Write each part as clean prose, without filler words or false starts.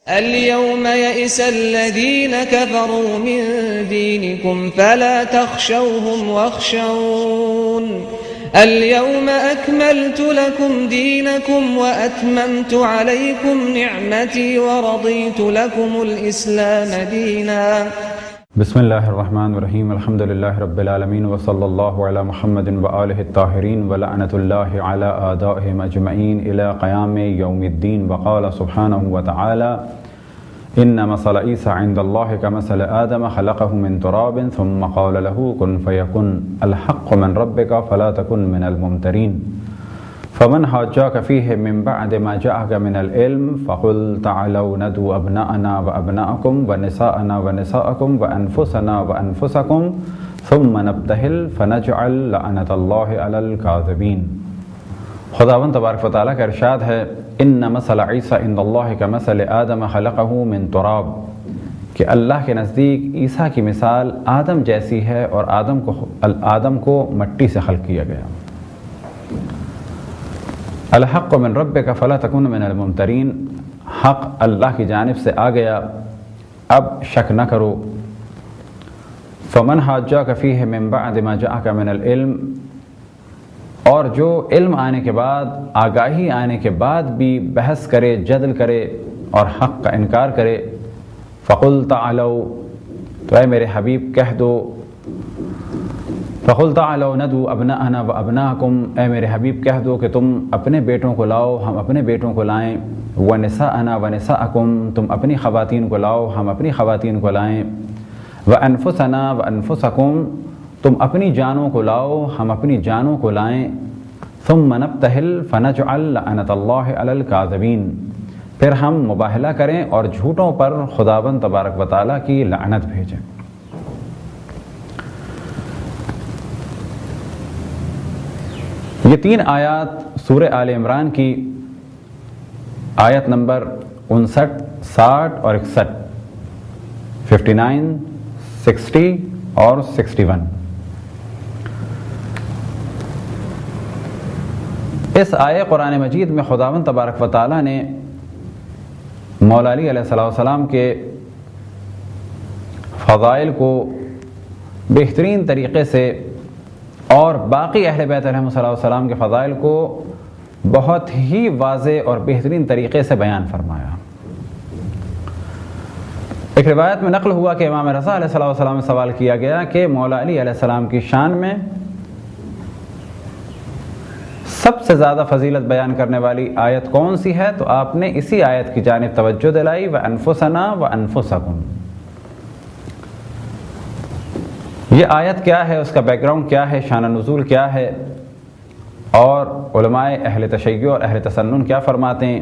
اليوم يئس الذين كفروا من دينكم فلا تخشوهم واخشون اليوم أكملت لكم دينكم وأتممت عليكم نعمتي ورضيت لكم الإسلام دينا. بسم اللہ الرحمن الرحیم الحمد للہ رب العالمین وصلی اللہ علی محمد وآلہ الطاہرین ولعنۃ اللہ علی اعدائہم اجمعین الی قیام یوم الدین. وقال سبحانہ وتعالی ان مثل عیسی عند اللہ کمثل آدم خلقہ من تراب ثم قال له کن فیکن الحق من ربک فلا تکن من الممترین. فمن حاجاك فيه من بعد ما جاءك من العلم فقل تعالوا ندعو أبناءنا وأبناءكم ونساءنا ونساءكم وأنفسنا وأنفسكم ثم نبتهل فنجعل لعنة الله على الكاذبين. خداوند تبارک و تعالیٰ کا ارشاد ہے ان مثل عیسی عند اللہ کمثل آدم خلقہ من تراب، کہ اللہ کے نزدیک عیسیٰ کی مثال آدم جیسی ہے اور آدم کو مٹی سے خلق کیا گیا. الحق من ربک فلا تکن من الممترین، حق اللہ کی جانب سے آ گیا، اب شک نہ کرو. فمن حاجاک فیہ من بعد ما جاءک من العلم، اور جو علم آنے کے بعد، آگاہی آنے کے بعد بھی بحث کرے، جدل کرے اور حق کا انکار کرے، فقل تعالوا، تو اے میرے حبیب کہہ دو، فقل تعالوا ندعو ابناءنا وابناءکم، اے میرے حبیب کہہ دو کہ تم اپنے بیٹوں کو لاؤ، ہم اپنے بیٹوں کو لائیں، ونساءنا ونساءکم، تم اپنی خواتین کو لاؤ، ہم اپنی خواتین کو لائیں، وانفسنا وانفسکم، تم اپنی جانوں کو لاؤ، ہم اپنی جانوں کو لائیں، ثم نبتہل فنجعل لعنۃ اللہ علی الکاذبین، پھر ہم مباہلہ کریں اور جھوٹوں پر خداوند تبارک و تعالیٰ کی لعنت بھیجیں. یہ تین آیات سورہ آل عمران کی آیت نمبر 59، 60 اور 61، 59، 60 اور 61. اس آیے قرآن مجید میں خداوند تبارک و تعالیٰ نے مولا علی علیہ السلام کے فضائل کو بہترین طریقے سے اور باقی اہل بیت علیہ السلام کے فضائل کو بہت ہی واضح اور بہترین طریقے سے بیان فرمایا. ایک روایت میں نقل ہوا کہ امام رضا علیہ السلام سے سوال کیا گیا کہ مولا علی علیہ السلام کی شان میں سب سے زیادہ فضیلت بیان کرنے والی آیت کون سی ہے؟ تو آپ نے اسی آیت کی جانب توجہ دلائی، وَأَنفُسَنَا وَأَنفُسَكُمْ. یہ آیت کیا ہے، اس کا بیک گراؤنڈ کیا ہے، شان نزول کیا ہے، اور علماء اہل تشیع اور اہل تسنن کیا فرماتے ہیں؟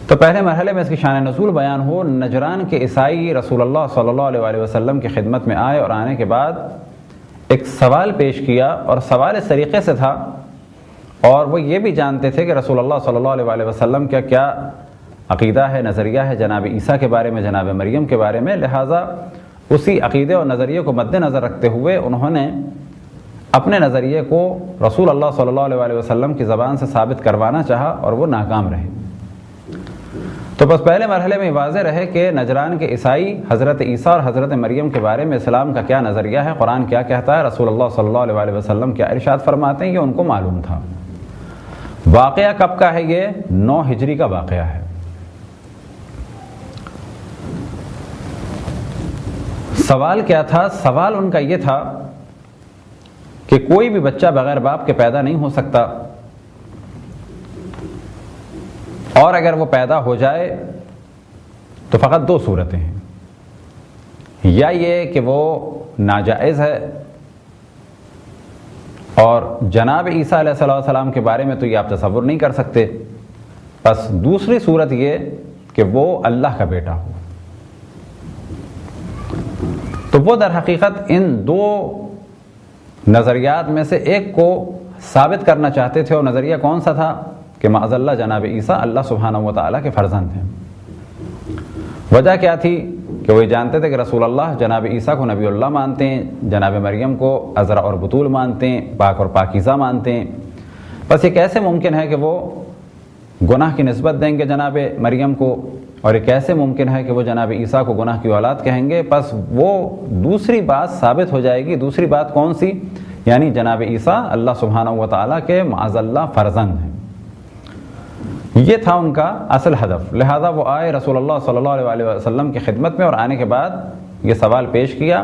تو پہلے مرحلے میں اس کی شان نزول بیان ہو. نجران کے عیسائی رسول اللہ صلی اللہ علیہ وسلم کی خدمت میں آئے اور آنے کے بعد ایک سوال پیش کیا، اور سوال اس طریقے سے تھا، اور وہ یہ بھی جانتے تھے کہ رسول اللہ صلی اللہ علیہ وسلم کا کیا عقیدہ ہے، نظریہ ہے جناب عیسیٰ کے بارے میں، جناب مریم کے بارے میں. لہٰذا اسی عقیدے اور نظریے کو مد نظر رکھتے ہوئے انہوں نے اپنے نظریے کو رسول اللہ صلی اللہ علیہ وسلم کی زبان سے ثابت کروانا چاہا، اور وہ ناکام رہے. تو بس پہلے مرحلے میں واضح رہے کہ نجران کے عیسائی حضرت عیسیٰ اور حضرت مریم کے بارے میں اسلام کا کیا نظریہ ہے، قرآن کیا کہتا ہے، رسول اللہ صلی اللہ علیہ وسلم کیا ارشاد فرماتے ہیں، یہ ان کو معلوم تھا. واقعہ کب کا ہے؟ یہ 9 ہجری کا واقعہ ہے. سوال کیا تھا؟ سوال ان کا یہ تھا کہ کوئی بھی بچہ بغیر باپ کے پیدا نہیں ہو سکتا، اور اگر وہ پیدا ہو جائے تو فقط 2 صورتیں ہیں، یا یہ کہ وہ ناجائز ہے، اور جناب عیسیٰ علیہ السلام کے بارے میں تو یہ آپ تصور نہیں کر سکتے، بس دوسری صورت یہ کہ وہ اللہ کا بیٹا ہو. تو وہ در حقیقت ان 2 نظریات میں سے ایک کو ثابت کرنا چاہتے تھے، اور نظریہ کون سا تھا؟ کہ معاذ اللہ جناب عیسیٰ اللہ سبحانہ و تعالیٰ کے فرزند ہیں. وجہ کیا تھی؟ کہ وہ جانتے تھے کہ رسول اللہ جناب عیسیٰ کو نبی اللہ مانتے ہیں، جناب مریم کو عذرا اور بطول مانتے ہیں، پاک اور پاکیزہ مانتے ہیں. بس یہ کیسے ممکن ہے کہ وہ گناہ کی نسبت دیں گے جناب مریم کو، اور یہ کیسے ممکن ہے کہ وہ جناب عیسیٰ کو گناہ کی اولاد کہیں گے؟ پس وہ دوسری بات ثابت ہو جائے گی۔ دوسری بات کون سی؟ یعنی جناب عیسیٰ اللہ سبحانہ و تعالیٰ کے معاذ اللہ فرزند ہیں۔ یہ تھا ان کا اصل ہدف، لہذا وہ آئے رسول اللہ صلی اللہ علیہ وسلم کی خدمت میں، اور آنے کے بعد یہ سوال پیش کیا۔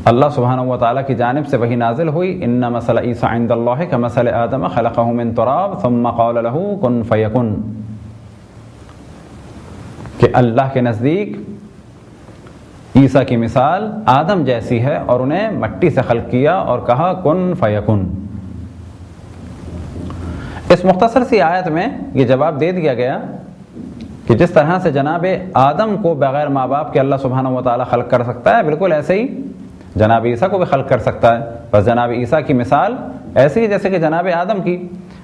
اللہ سبحانہ و تعالیٰ کی جانب سے وحی نازل ہوئی، ان مثل عیسیٰ عند اللہ کمثل آدم خلقہ من تراب ثم قال له کن فیکن، کہ اللہ کے نزدیک عیسیٰ کی مثال آدم جیسی ہے، اور انہیں مٹی سے خلق کیا اور کہا کن فیکن۔ اس مختصر سی آیت میں یہ جواب دے دیا گیا کہ جس طرح سے جناب آدم کو بغیر ماں باپ کے اللہ سبحانہ و تعالیٰ خلق کر سکتا ہے، بالکل ایسے ہی جناب عیسیٰ کو بھی خلق کر سکتا ہے۔ بس جناب عیسیٰ کی مثال ایسی ہی جیسے کہ جناب آدم کی،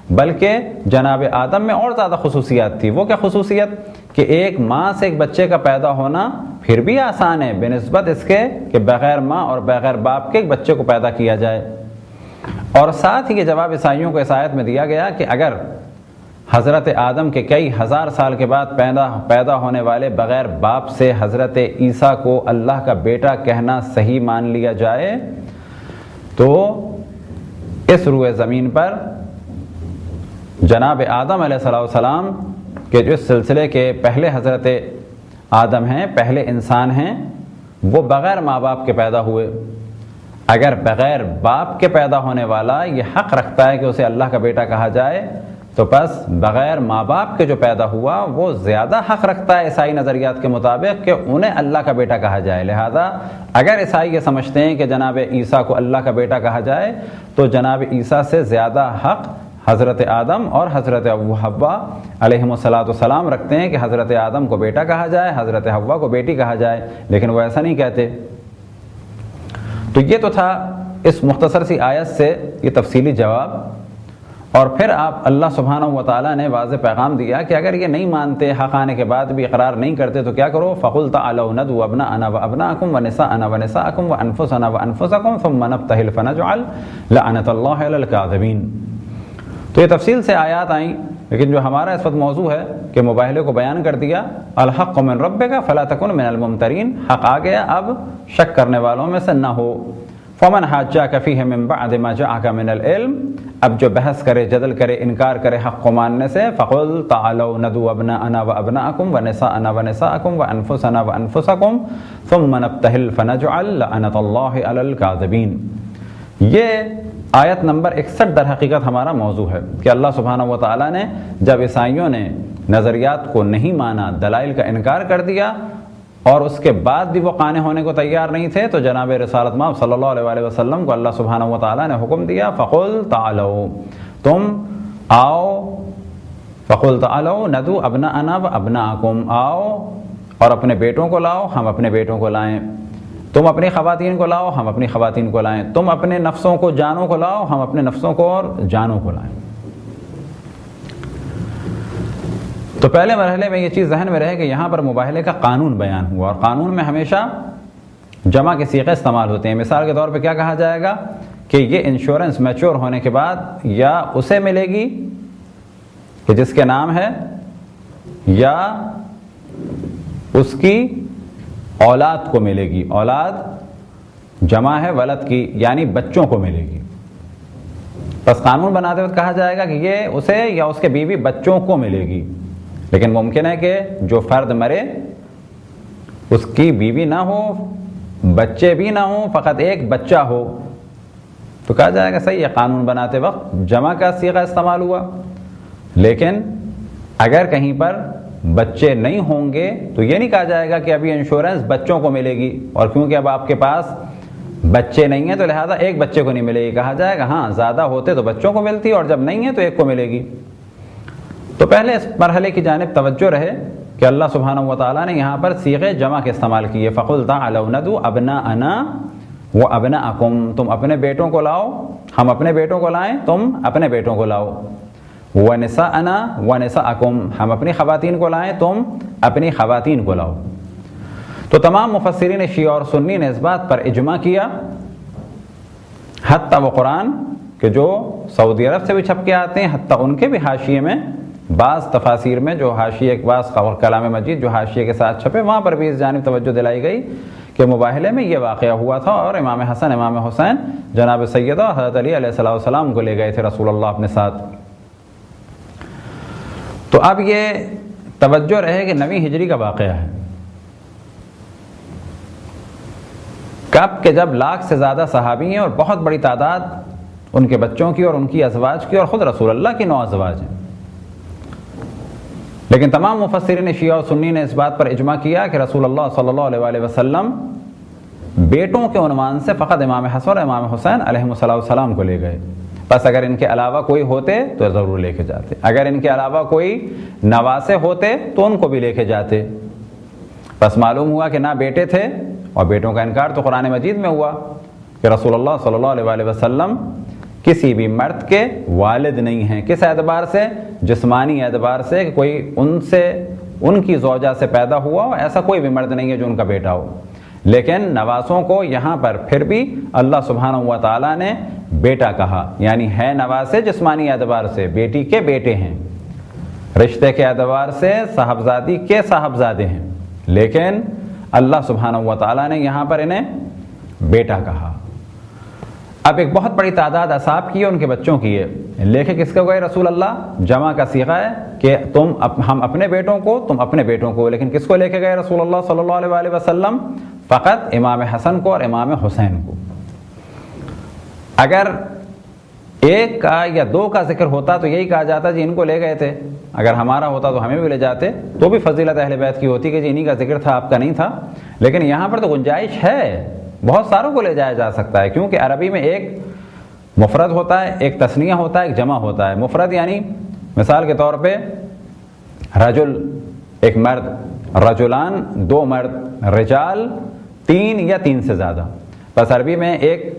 بلکہ جناب آدم میں اور زیادہ خصوصیات تھی۔ وہ کیا خصوصیت؟ کہ ایک ماں سے ایک بچے کا پیدا ہونا پھر بھی آسان ہے بنسبت اس کے کہ بغیر ماں اور بغیر باپ کے ایک بچے کو پیدا کیا جائے۔ اور ساتھ ہی یہ جواب عیسائیوں کو اس آیت میں دیا گیا کہ اگر حضرت آدم کے کئی ہزار سال کے بعد پیدا ہونے والے بغیر باپ سے حضرت عیسیٰ کو اللہ کا بیٹا کہنا صحیح مان لیا جائے تو اس روئے زمین پر جناب آدم علیہ السلام کے جو اس سلسلے کے پہلے حضرت آدم ہیں، پہلے انسان ہیں، وہ بغیر ماں باپ کے پیدا ہوئے۔ اگر بغیر باپ کے پیدا ہونے والا یہ حق رکھتا ہے کہ اسے اللہ کا بیٹا کہا جائے، تو پس بغیر ماں باپ کے جو پیدا ہوا وہ زیادہ حق رکھتا ہے عیسائی نظریات کے مطابق کہ انہیں اللہ کا بیٹا کہا جائے۔ لہذا اگر عیسائی یہ سمجھتے ہیں کہ جناب عیسیٰ کو اللہ کا بیٹا کہا جائے تو جناب عیسیٰ سے زیادہ حق حضرت آدم اور حضرت حوا علیہم السلام رکھتے ہیں کہ حضرت آدم کو بیٹا کہا جائے، حضرت حوا کو بیٹی کہا جائے، لیکن وہ ایسا نہیں کہتے۔ تو یہ تو تھا اس مختصر سی آیت سے یہ تفصیلی جواب، اور پھر آپ اللہ سبحانہ و تعالیٰ نے واضح پیغام دیا کہ اگر یہ نہیں مانتے، حق آنے کے بعد بھی اقرار نہیں کرتے تو کیا کرو؟ فَقُلْ تَعَالَوْا نَدْعُوا أَبْنَاءَنَا وَأَبْنَاءَكُمْ وَنِسَاءَنَا وَنِسَاءَكُمْ وَأَنفُسَنَا وَأَنفُسَكُمْ ثُمَّ نَبْتَهِلْ فَنَجْعَلْ لَعْنَةَ اللَّهِ عَلَى الْكَاذِبِينَ۔ تو یہ تفصیل سے آیات آئیں، لیکن جو ہمارا اس وقت موضوع ہے کہ مباہلے کو بیان کر دیا، الحق من ربک فلا تکن من الممترین، حق آ گیا اب شک کرنے والوں میں سے نہ ہو۔ فمن حاجاک فیہ من بعد ما جاءک من العلم، اب جو بحث کرے، جدل کرے، انکار کرے حق کو ماننے سے، فقل تعالوا ندعوا ابناءنا وابناءکم ونساءنا ونساءکم وانفسنا وانفسکم ثم نبتہل فنجعل لعنۃ اللہ علی الکاذبین۔ یہ آیت نمبر 61 در حقیقت ہمارا موضوع ہے کہ اللہ سبحانہ و تعالیٰ نے جب عیسائیوں نے نظریات کو نہیں مانا، دلائل کا انکار کر دیا، اور اس کے بعد بھی وہ قانع ہونے کو تیار نہیں تھے، تو جناب رسالت مآب صلی اللہ علیہ وسلم کو اللہ سبحانہ و تعالیٰ نے حکم دیا، فقل تعالوا، تم آؤ، فقل تعالوا ندعو ابناءنا وابناءکم، آؤ اور اپنے بیٹوں کو لاؤ، ہم اپنے بیٹوں کو لائیں، تم اپنی خواتین کو لاؤ، ہم اپنی خواتین کو لائیں، تم اپنے نفسوں کو، جانوں کو لاؤ، ہم اپنے نفسوں کو اور جانوں کو لائیں۔ تو پہلے مرحلے میں یہ چیز ذہن میں رہے کہ یہاں پر مباہلے کا قانون بیان ہوا، اور قانون میں ہمیشہ جمع کے صیغے استعمال ہوتے ہیں۔ مثال کے طور پہ کیا کہا جائے گا کہ یہ انشورنس میچور ہونے کے بعد یا اسے ملے گی کہ جس کے نام ہے، یا اس کی اولاد کو ملے گی۔ اولاد جمع ہے ولد کی، یعنی بچوں کو ملے گی۔ بس قانون بناتے وقت کہا جائے گا کہ یہ اسے یا اس کے بیوی بچوں کو ملے گی، لیکن ممکن ہے کہ جو فرد مرے اس کی بیوی نہ ہو، بچے بھی نہ ہوں، فقط ایک بچہ ہو، تو کہا جائے گا صحیح ہے، قانون بناتے وقت جمع کا صیغہ استعمال ہوا۔ لیکن اگر کہیں پر بچے نہیں ہوں گے تو یہ نہیں کہا جائے گا کہ ابھی انشورنس بچوں کو ملے گی، اور کیونکہ اب آپ کے پاس بچے نہیں ہیں تو لہذا ایک بچے کو نہیں ملے گی۔ کہا جائے گا ہاں زیادہ ہوتے تو بچوں کو ملتی، اور جب نہیں ہے تو ایک کو ملے گی۔ تو پہلے اس مرحلے کی جانب توجہ رہے کہ اللہ سبحانہ و تعالیٰ نے یہاں پر صیغے جمع کے استعمال کیے، فَقُلْ تَعَالَوْا نَدْعُوا أَبْنَاءَنَا وَأَبْنَاءَكُمْ، تم اپنے بیٹوں کو لاؤ، ہم اپنے بیٹوں کو لائیں، تم اپنے بیٹوں کو لاؤ، وَنِسَاءَنَا وَنِسَاءَكُمْ، ہم اپنی خواتین کو لائیں، تم اپنی خواتین کو لاؤ۔ تو تمام مفسرین شیعہ اور سنی نے اس بات پر اجماع کیا، حتیٰ وہ قرآن کہ جو سعودی عرب سے بھی چھپ کے آتے ہیں، حتیٰ ان کے بھی حاشیے میں بعض تفاسیر میں جو حاشیے کے بعض کلام مجید جو حاشیے کے ساتھ چھپے وہاں پر بھی اس جانب توجہ دلائی گئی کہ مباہلے میں یہ واقعہ ہوا تھا اور امام حسن امام حسین جناب سیدہ حضرت علی علیہ السلام کو لے گئے تھے رسول اللہ اپنے ساتھ. تو اب یہ توجہ رہے کہ 9ویں ہجری کا واقعہ ہے. کب کہ جب لاکھ سے زیادہ صحابی ہیں اور بہت بڑی تعداد ان کے بچوں کی اور ان کی ازواج کی اور خود رسول اللہ کی 9 ازواج ہیں. لیکن تمام مفسرین شیعہ و سنی نے اس بات پر اجماع کیا کہ رسول اللہ صلی اللہ علیہ وسلم بیٹوں کے عنوان سے فقط امام حسن اور امام حسین علیہ السلام کو لے گئے. بس اگر ان کے علاوہ کوئی ہوتے تو ضرور لے کے جاتے, اگر ان کے علاوہ کوئی نواسے ہوتے تو ان کو بھی لے کے جاتے. بس معلوم ہوا کہ نہ بیٹے تھے, اور بیٹوں کا انکار تو قرآن مجید میں ہوا کہ رسول اللہ صلی اللہ علیہ وسلم کسی بھی مرد کے والد نہیں ہیں. کس اعتبار سے؟ جسمانی اعتبار سے, کہ کوئی ان کی زوجہ سے پیدا ہوا ہو, ایسا کوئی بھی مرد نہیں ہے جو ان کا بیٹا ہو. لیکن نواسوں کو یہاں پر پھر بھی اللہ سبحانہ و تعالیٰ نے بیٹا کہا, یعنی ہے نواسے جسمانی اعتبار سے, بیٹی کے بیٹے ہیں, رشتے کے اعتبار سے صاحبزادی کے صاحبزادے ہیں, لیکن اللہ سبحانہ و تعالیٰ نے یہاں پر انہیں بیٹا کہا. اب ایک بہت بڑی تعداد اصحاب کی ہے, ان کے بچوں کی ہے, لے کے کس کو گئے رسول اللہ؟ جمع کا صیغہ ہے کہ ہم اپنے بیٹوں کو, تم اپنے بیٹوں کو. لیکن کس کو لے کے گئے رسول اللہ صلی اللہ علیہ وسلم؟ فقط امام حسن کو اور امام حسین کو. اگر ایک کا یا 2 کا ذکر ہوتا تو یہی کہا جاتا جی ان کو لے گئے تھے, اگر ہمارا ہوتا تو ہمیں بھی لے جاتے, تو بھی فضیلت اہل بیت کی ہوتی کہ جی انہی کا ذکر تھا, آپ کا نہیں تھا. لیکن یہاں پر تو گنجائش ہے, بہت ساروں کو لے جایا جا سکتا ہے, کیونکہ عربی میں ایک مفرد ہوتا ہے, ایک تثنیہ ہوتا ہے, ایک جمع ہوتا ہے. مفرد یعنی مثال کے طور پہ رجل ایک مرد, رجلان 2 مرد, رجال 3 یا 3 سے زیادہ. بس عربی میں ایک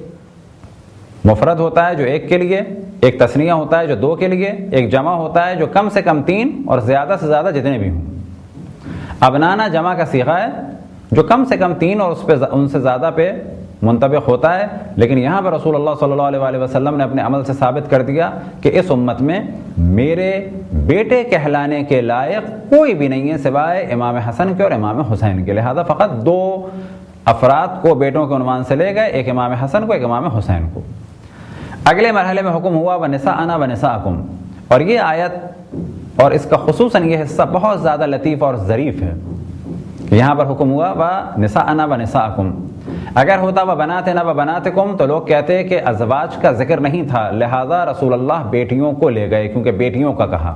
مفرد ہوتا ہے جو 1 کے لیے, ایک تثنیہ ہوتا ہے جو 2 کے لیے, ایک جمع ہوتا ہے جو کم سے کم 3 اور زیادہ سے زیادہ جتنے بھی ہوں. ابنانا جمع کا صیغہ ہے جو کم سے کم 3 اور ان سے زیادہ پہ منطبق ہوتا ہے. لیکن یہاں پر رسول اللہ صلی اللہ علیہ وسلم نے اپنے عمل سے ثابت کر دیا کہ اس امت میں میرے بیٹے کہلانے کے لائق کوئی بھی نہیں ہے سوائے امام حسن کے اور امام حسین کے. لہذا فقط 2 افراد کو بیٹوں کے عنوان سے لے گئے, ایک امام حسن کو, ایک امام حسین کو. اگلے مرحلے میں حکم ہوا وَنِسَاءَنَا وَنِسَاءَكُمْ, اور یہ آیت اور اس کا خصوصاً یہ حصہ بہت زیادہ لطیف اور ظریف ہے. یہاں پر حکم ہوا وَنِسَاءَنَا وَنِسَاءَكُمْ. اگر ہوتا وَبَنَاتِنَا وَبَنَاتِكُمْ تو لوگ کہتے کہ ازواج کا ذکر نہیں تھا, لہذا رسول اللہ بیٹیوں کو لے گئے کیونکہ بیٹیوں کا کہا.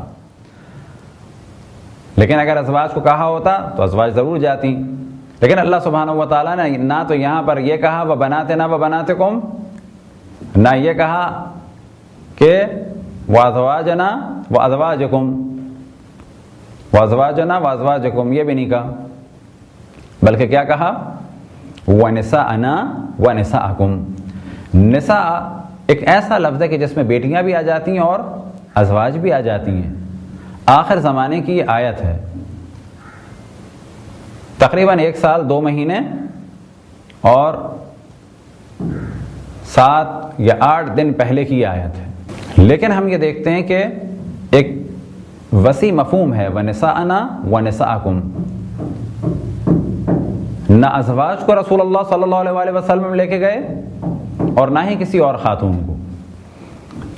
لیکن اگر ازواج کو کہا ہوتا تو ازواج ضرور جاتی. لیکن اللہ سبحانہ و تعالیٰ نے نہ تو یہاں پر یہ کہا وَبَنَاتِنَا وَبَنَاتِكُمْ, نہ یہ کہا کہ وَأَزْوَاجَنَا وَأَزْوَاجُكُمْ, وَأَزْوَاجَنَا وَأَزْوَاجُكُمْ یہ بھی نہیں کہا, بلکہ کیا کہا وَنِسَاءَنَا وَنِسَاءَكُمْ. نساء ایک ایسا لفظ ہے کہ جس میں بیٹیاں بھی آ جاتی ہیں اور ازواج بھی آ جاتی ہیں. آخر زمانے کی یہ آیت ہے, تقریباً 1 سال 2 مہینے اور 7 یا 8 دن پہلے کی آیت ہے. لیکن ہم یہ دیکھتے ہیں کہ ایک وسیع مفہوم ہے وَنِسَاءَنَا وَنِسَاءَكُمْ. نہ ازواج کو رسول اللہ صلی اللہ علیہ وسلم لے کے گئے اور نہ ہی کسی اور خاتون کو.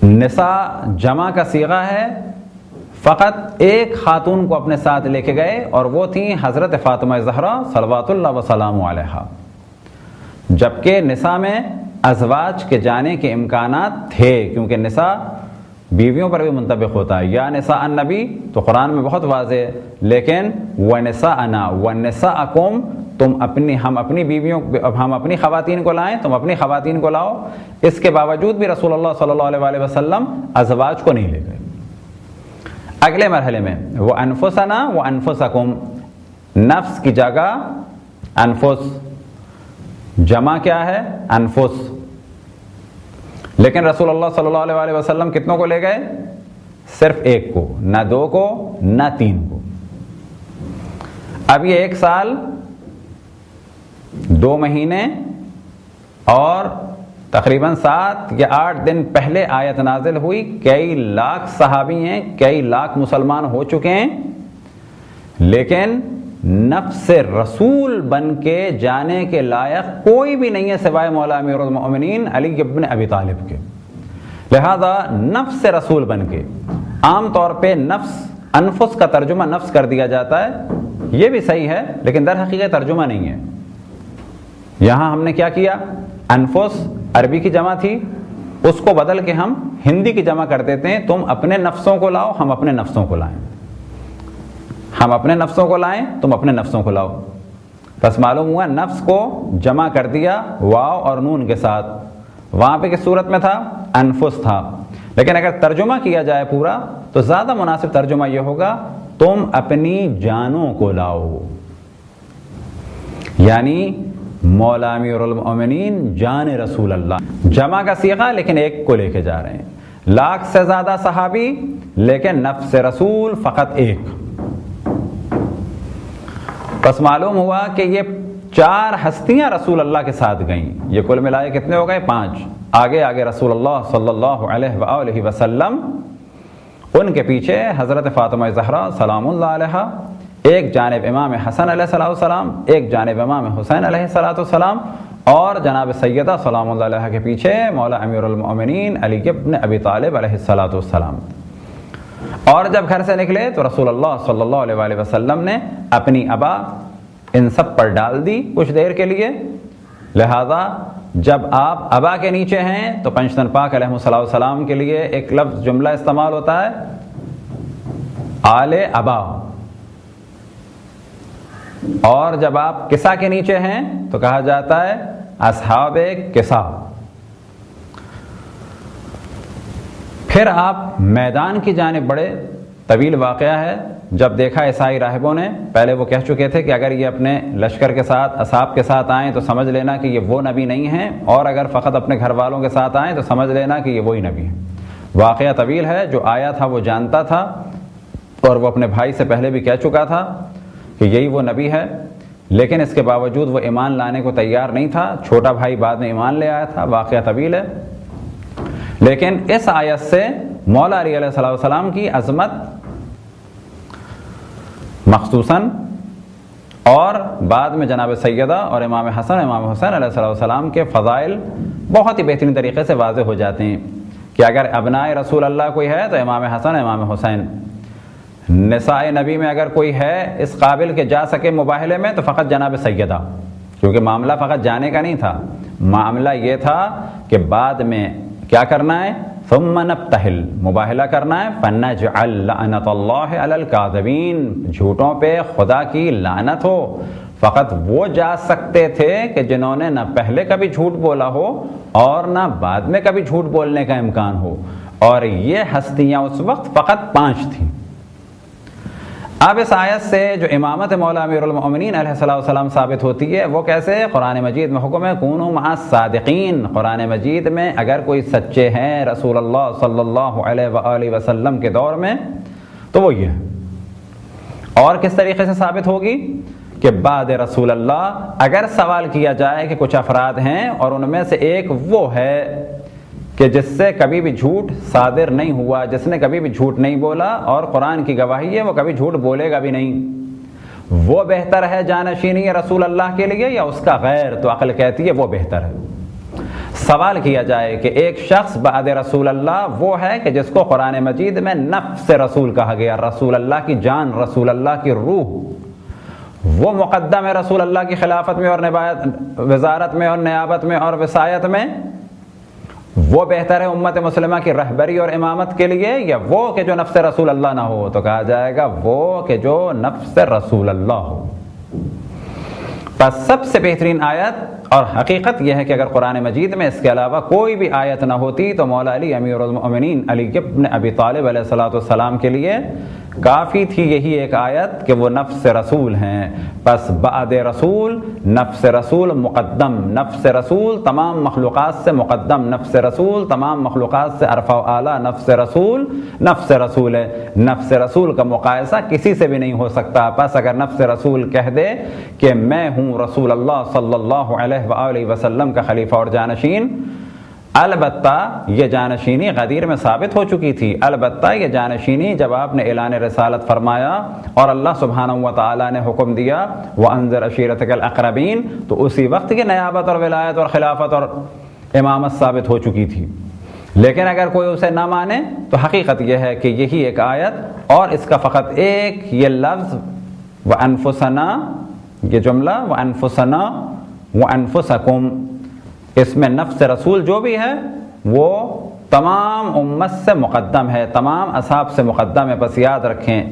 نساء جمع کا صیغہ ہے, فقط ایک خاتون کو اپنے ساتھ لے کے گئے اور وہ تھیں حضرت فاطمہ زہرا صلوات اللہ وسلام علیہا. جبکہ نساء میں ازواج کے جانے کے امکانات تھے, کیونکہ نساء بیویوں پر بھی منطبق ہوتا ہے. یا نساء النبی تو قرآن میں بہت واضح ہے, لیکن وَنِسَاءَنَا وَنِسَاءَكُمْ ہم اپنی خواتین کو لائیں, تم اپنی خواتین کو لاؤ. اس کے باوجود بھی رسول اللہ صلی اللہ علیہ وسلم ازواج کو نہیں لے گئے. اگلے مرحلے میں وَأَنفُسَنَا وَأَنفُسَكُمْ, نفس کی جگہ انفس, جمع کیا ہے انفس. لیکن رسول اللہ صلی اللہ علیہ وسلم کتنوں کو لے گئے؟ صرف 1 کو, نہ 2 کو نہ 3 کو. اب یہ 1 سال 2 مہینے اور تقریباً 7 یا 8 دن پہلے آیت نازل ہوئی. کئی لاکھ صحابی ہیں, کئی لاکھ مسلمان ہو چکے ہیں, لیکن نفس رسول بن کے جانے کے لائق کوئی بھی نہیں ہے سوائے مولا امیر المؤمنین علی ابن ابی طالب کے. لہذا نفس رسول بن کے, عام طور پہ انفس کا ترجمہ نفس کر دیا جاتا ہے, یہ بھی صحیح ہے لیکن در حقیقت ترجمہ نہیں ہے. یہاں ہم نے کیا کیا, انفس عربی کی جمع تھی, اس کو بدل کے ہم ہندی کی جمع کر دیتے ہیں. تم اپنے نفسوں کو لاؤ, ہم اپنے نفسوں کو لائیں, ہم اپنے نفسوں کو لائیں, تم اپنے نفسوں کو لاؤ. بس معلوم ہوا نفس کو جمع کر دیا واو اور نون کے ساتھ. وہاں پہ کس صورت میں تھا, انفس تھا. لیکن اگر ترجمہ کیا جائے پورا تو زیادہ مناسب ترجمہ یہ ہوگا تم اپنی جانوں کو لاؤ. یعنی مولا امیر المؤمنین جان رسول اللہ, جمع کا صیغہ لیکن ایک کو لے کے جا رہے ہیں. لاکھ سے زیادہ صحابی لیکن نفس رسول فقط ایک. بس معلوم ہوا کہ یہ 4 ہستیاں رسول اللہ کے ساتھ گئیں. یہ کل ملائے کتنے ہو گئے, 5. آگے رسول اللہ صلی اللہ علیہ وآلہ وسلم, ان کے پیچھے حضرت فاطمہ زہرا سلام اللہ علیہا, ایک جانب امام حسن علیہ السلام, ایک جانب امام حسین علیہ السلام, اور جناب سیدہ سلام اللہ علیہ کے پیچھے مولا امیر المؤمنین علی ابن ابی طالب علیہ السلام. اور جب گھر سے نکلے تو رسول اللہ صلی اللہ علیہ وآلہ وسلم نے اپنی ابا ان سب پر ڈال دی کچھ دیر کے لیے. لہذا جب آپ ابا کے نیچے ہیں تو پنجتن پاک علیہ السلام کے لیے ایک لفظ جملہ استعمال ہوتا ہے, آل ابا. اور جب آپ کسا کے نیچے ہیں تو کہا جاتا ہے اصحاب کسا. پھر آپ میدان کی جانب بڑھے. طویل واقعہ ہے. جب دیکھا عیسائی راہبوں نے, پہلے وہ کہہ چکے تھے کہ اگر یہ اپنے لشکر کے ساتھ اصحاب کے ساتھ آئیں تو سمجھ لینا کہ یہ وہ نبی نہیں ہیں, اور اگر فقط اپنے گھر والوں کے ساتھ آئیں تو سمجھ لینا کہ یہ وہی نبی ہیں. واقعہ طویل ہے. جو آیا تھا وہ جانتا تھا, اور وہ اپنے بھائی سے پہلے بھی کہہ چکا تھا کہ یہی وہ نبی ہے, لیکن اس کے باوجود وہ ایمان لانے کو تیار نہیں تھا. چھوٹا بھائی بعد میں ایمان لے آیا تھا. واقعہ طویل ہے. لیکن اس آیت سے مولا علی علیہ السلام کی عظمت مخصوصاً, اور بعد میں جناب سیدہ اور امام حسن امام حسین علیہ السلام کے فضائل بہت ہی بہترین طریقے سے واضح ہو جاتے ہیں کہ اگر ابنائے رسول اللہ کوئی ہے تو امام حسن امام حسین. نساء نبی میں اگر کوئی ہے اس قابل کہ جا سکے مباہلے میں تو فقط جناب سیدہ, کیونکہ معاملہ فقط جانے کا نہیں تھا. معاملہ یہ تھا کہ بعد میں کیا کرنا ہے, ثم نبتہل, مباہلہ کرنا ہے. فنجعل لعنت اللہ علی الکاذبین, جھوٹوں پہ خدا کی لعنت ہو. فقط وہ جا سکتے تھے کہ جنہوں نے نہ پہلے کبھی جھوٹ بولا ہو اور نہ بعد میں کبھی جھوٹ بولنے کا امکان ہو, اور یہ ہستیاں اس وقت فقط 5 تھیں. اب اس آیت سے جو امامت مولا امیر المؤمنین علیہ السلام ثابت ہوتی ہے وہ کیسے؟ قرآن مجید میں حکم ہے کونوا مع الصادقین. قرآن مجید میں اگر کوئی سچے ہیں رسول اللہ صلی اللہ علیہ وآلہ وسلم کے دور میں تو وہ یہ ہے. اور کس طریقے سے ثابت ہوگی کہ بعد رسول اللہ اگر سوال کیا جائے کہ کچھ افراد ہیں اور ان میں سے ایک وہ ہے کہ جس سے کبھی بھی جھوٹ صادر نہیں ہوا, جس نے کبھی بھی جھوٹ نہیں بولا, اور قرآن کی گواہی ہے وہ کبھی جھوٹ بولے گا بھی نہیں, وہ بہتر ہے جانشینی رسول اللہ کے لیے یا اس کا غیر؟ تو عقل کہتی ہے وہ بہتر ہے. سوال کیا جائے کہ ایک شخص بعد رسول اللہ وہ ہے کہ جس کو قرآن مجید میں نفس رسول کہا گیا, رسول اللہ کی جان, رسول اللہ کی روح, وہ مقدم ہے رسول اللہ کی خلافت میں اور وزارت میں اور نیابت میں اور وصایت میں, وہ بہتر ہے امت مسلمہ کی رہبری اور امامت کے لیے یا وہ کہ جو نفس رسول اللہ نہ ہو؟ تو کہا جائے گا وہ کہ جو نفس رسول اللہ ہو. پس سب سے بہترین آیت اور حقیقت یہ ہے کہ اگر قرآن مجید میں اس کے علاوہ کوئی بھی آیت نہ ہوتی تو مولا علی امیر المؤمنین علی ابن ابی طالب علیہ السلام کے لیے کافی تھی یہی ایک آیت کہ وہ نفس رسول ہیں. پس بعد رسول, نفس رسول مقدم, نفس رسول تمام مخلوقات سے مقدم, نفس رسول تمام مخلوقات سے ارفع و اعلیٰ, نفس رسول ہے. نفس رسول کا مقایسہ کسی سے بھی نہیں ہو سکتا. پس اگر نفس رسول کہہ دے کہ میں ہوں رسول اللہ صلی اللہ علیہ وآلہ وسلم کا خلیفہ اور جانشین, البتہ یہ جانشینی غدیر میں ثابت ہو چکی تھی، البتہ یہ جانشینی جب آپ نے اعلان رسالت فرمایا اور اللہ سبحانہ و تعالیٰ نے حکم دیا وَأَنذِرْ عَشِيرَتَكَ الْأَقْرَبِينَ، تو اسی وقت کی نیابت اور ولایت اور خلافت اور امامت ثابت ہو چکی تھی۔ لیکن اگر کوئی اسے نہ مانے تو حقیقت یہ ہے کہ یہی ایک آیت اور اس کا فقط ایک یہ لفظ وَأَنفُسَنَا، یہ جملہ وَأَنفُسَنَا وَأَنفُسَكُمْ، اس میں نفس رسول جو بھی ہے وہ تمام امت سے مقدم ہے، تمام اصحاب سے مقدم ہے۔ بس یاد رکھیں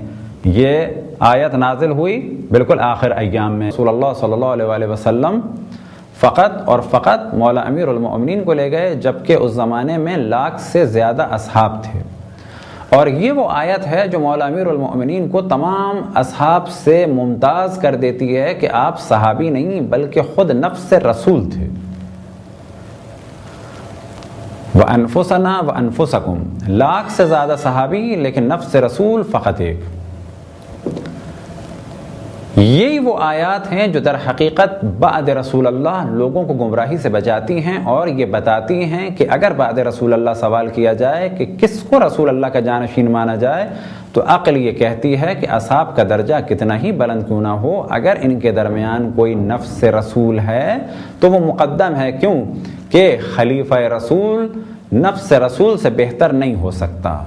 یہ آیت نازل ہوئی بالکل آخر ایام میں، رسول اللہ صلی اللہ علیہ وآلہ وسلم فقط اور فقط مولا امیر المؤمنین کو لے گئے، جبکہ اس زمانے میں 1,00,000 سے زیادہ اصحاب تھے، اور یہ وہ آیت ہے جو مولا امیر المؤمنین کو تمام اصحاب سے ممتاز کر دیتی ہے کہ آپ صحابی نہیں بلکہ خود نفس رسول تھے۔ وَأَنفُسَنَا وَأَنفُسَكُمْ، 1,00,000 سے زیادہ صحابی لیکن نفس رسول فقط ایک۔ یہی وہ آیات ہیں جو در حقیقت بعد رسول اللہ لوگوں کو گمراہی سے بچاتی ہیں اور یہ بتاتی ہیں کہ اگر بعد رسول اللہ سوال کیا جائے کہ کس کو رسول اللہ کا جانشین مانا جائے تو عقل یہ کہتی ہے کہ اصحاب کا درجہ کتنا ہی بلند کیوں نہ ہو، اگر ان کے درمیان کوئی نفس رسول ہے تو وہ مقدم ہے، کیوں کہ خلیفہ رسول نفس رسول سے بہتر نہیں ہو سکتا۔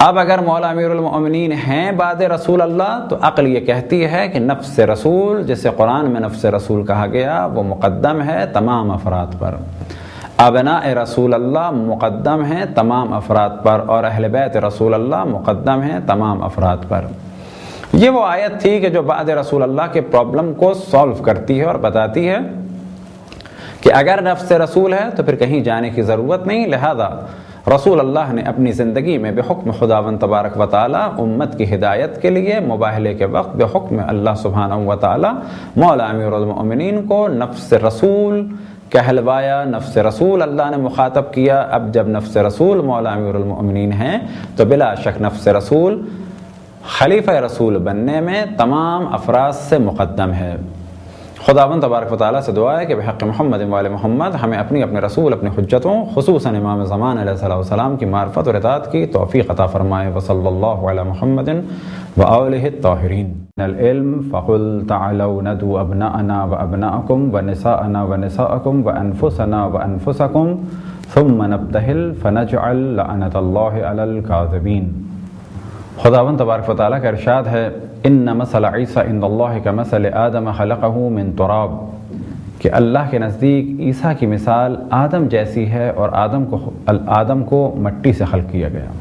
اب اگر مولا امیر المؤمنین ہیں بعد رسول اللہ تو عقل یہ کہتی ہے کہ نفس رسول، جسے قرآن میں نفس رسول کہا گیا، وہ مقدم ہے تمام افراد پر، ابناء رسول اللہ مقدم ہیں تمام افراد پر، اور اہل بیت رسول اللہ مقدم ہیں تمام افراد پر۔ یہ وہ آیت تھی کہ جو بعد رسول اللہ کے پرابلم کو سالو کرتی ہے اور بتاتی ہے کہ اگر نفس رسول ہے تو پھر کہیں جانے کی ضرورت نہیں، لہذا رسول اللہ نے اپنی زندگی میں بحکم خداوند تبارک و تعالی امت کی ہدایت کے لیے مباہلے کے وقت بحکم اللہ سبحانہ و تعالی مولا امیر المؤمنین کو نفس رسول کہلوایا، نفس رسول اللہ نے مخاطب کیا۔ اب جب نفس رسول مولا امیر المؤمنین ہیں تو بلا شک نفس رسول خلیفہ رسول بننے میں تمام افراد سے مقدم ہے۔ خداوند تبارک و تعالیٰ سے دعا ہے کہ بحق محمد وآل محمد ہمیں اپنے رسول اپنی حجتوں خصوصاً امام زمان علیہ السلام کی معرفت اور اطاعت کی توفیق عطا فرمائے۔ وصلی اللہ علی محمد وآلہ الطاہرین۔ العلم فقل تعالوا ندعو ابناءنا وابناءکم ونساءنا ونساءکم وانفسنا وانفسکم ثم نبتہل فنجعل لعنت اللہ علی الکاذبین۔ خداوند تبارک و تعالیٰ کا ارشاد ہے ان مثل عیسیٰ عند اللہ کمثل آدم خلقہ من تراب، کہ اللہ کے نزدیک عیسیٰ کی مثال آدم جیسی ہے اور آدم کو مٹی سے خلق کیا گیا۔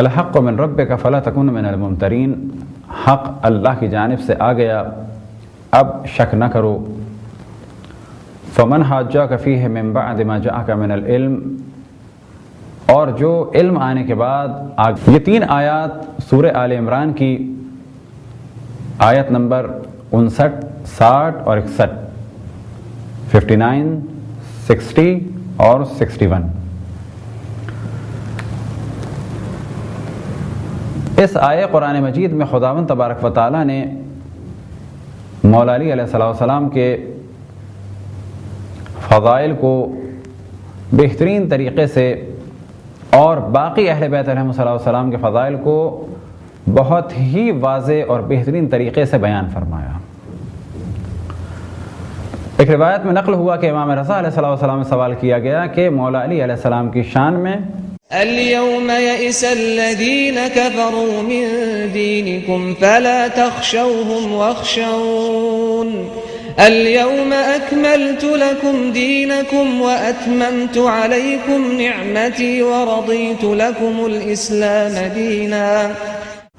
الحق من ربک فلا تکن من الممترین، حق اللہ کی جانب سے آ گیا اب شک نہ کرو۔ فمن حاجاک فیہ من بعد ما جاءک من العلم، اور جو علم آنے کے بعد یہ 3 آیات سورہ آل عمران کی آیت نمبر 59، 60 اور 61، 59، 60 اور 61۔ اس آیے قرآن مجید میں خداوند تبارک و تعالیٰ نے مولا علی علیہ السلام کے فضائل کو بہترین طریقے سے اور باقی اہل بیت علیہ السلام کے فضائل کو بہت ہی واضح اور بہترین طریقے سے بیان فرمایا۔ ایک روایت میں نقل ہوا کہ امام رضا علیہ السلام سے سوال کیا گیا کہ مولا علی علیہ السلام کی شان میں اليوم يئس الذين كفروا من دينكم فلا تخشوهم واخشون اليوم أكملت لكم دينكم وأتممت عليكم نعمتي ورضيت لكم الإسلام دينا۔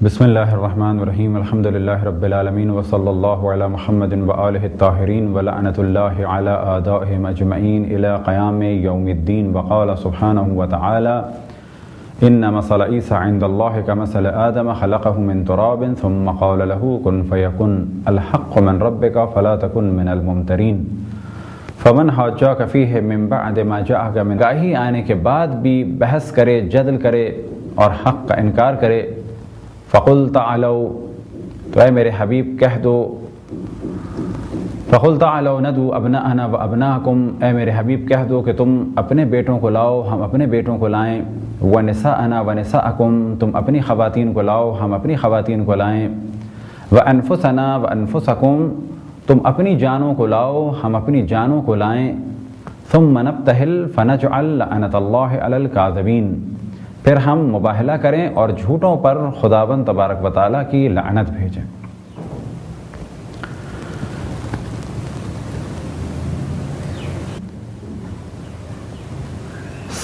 بسم اللہ الرحمن الرحیم، الحمد للہ رب العالمین وصلی اللہ علی محمد وآلہ الطاہرین ولعنت اللہ علی اعدائہم اجمعین الی قیام یوم الدین۔ وقال سبحانہ وتعالی ان مثل عیسیٰ عند اللہ کمثل آدم خلقہ من تراب ثم قال له کن فیکن الحق من ربک فلا تکن من الممترین۔ فمن حاجاک فیہ من بعد ما جاءک من، گاہی آنے کے بعد بھی بحث کرے، جدل کرے اور حق کا انکار کرے، فقل تعالوا، تو اے میرے حبیب کہہ دو، فَقُلْ تَعَالَوْا نَدْعُوا أَبْنَاءَنَا وَأَبْنَاءَكُمْ، اے میرے حبیب کہہ دو کہ تم اپنے بیٹوں کو لاؤ، ہم اپنے بیٹوں کو لائیں، وَنِسَاءَنَا وَنِسَاءَكُمْ، تم اپنی خواتین کو لاؤ، ہم اپنی خواتین کو لائیں، وَأَنفُسَنَا وَأَنفُسَكُمْ، تم اپنی جانوں کو لاؤ، ہم اپنی جانوں کو لائیں، ثُمَّ نَبْتَهِلْ فَنَجْعَلْ لَعْنَةَ اللَّهِ عَلَى الْكَاذِبِينَ، پھر ہم مباہلہ کریں اور جھوٹوں پر خداوند تبارک و تعالیٰ کی لعنت بھیجیں۔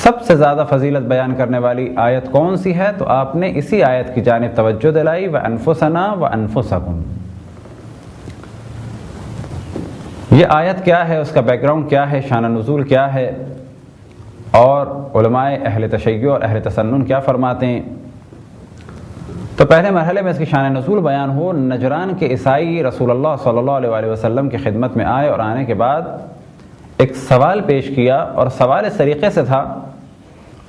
سب سے زیادہ فضیلت بیان کرنے والی آیت کون سی ہے؟ تو آپ نے اسی آیت کی جانب توجہ دلائی، وَأَنفُسَنَا وَأَنفُسَكُمْ۔ یہ آیت کیا ہے، اس کا بیک گراؤنڈ کیا ہے، شان نزول کیا ہے، اور علماء اہل تشیع اور اہل تسنن کیا فرماتے ہیں؟ تو پہلے مرحلے میں اس کی شان نزول بیان ہو، نجران کے عیسائی رسول اللہ صلی اللہ علیہ وسلم کی خدمت میں آئے، اور آنے کے بعد ایک سوال پیش کیا، اور سوال اس طریقے سے تھا،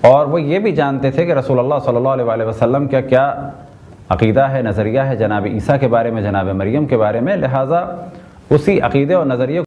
اور وہ یہ بھی جانتے تھے کہ رسول اللہ صلی اللہ علیہ وسلم کا کیا عقیدہ ہے، نظریہ ہے جناب عیسیٰ کے بارے میں، جناب مریم کے بارے میں، لہٰذا اسی عقیدے اور نظریے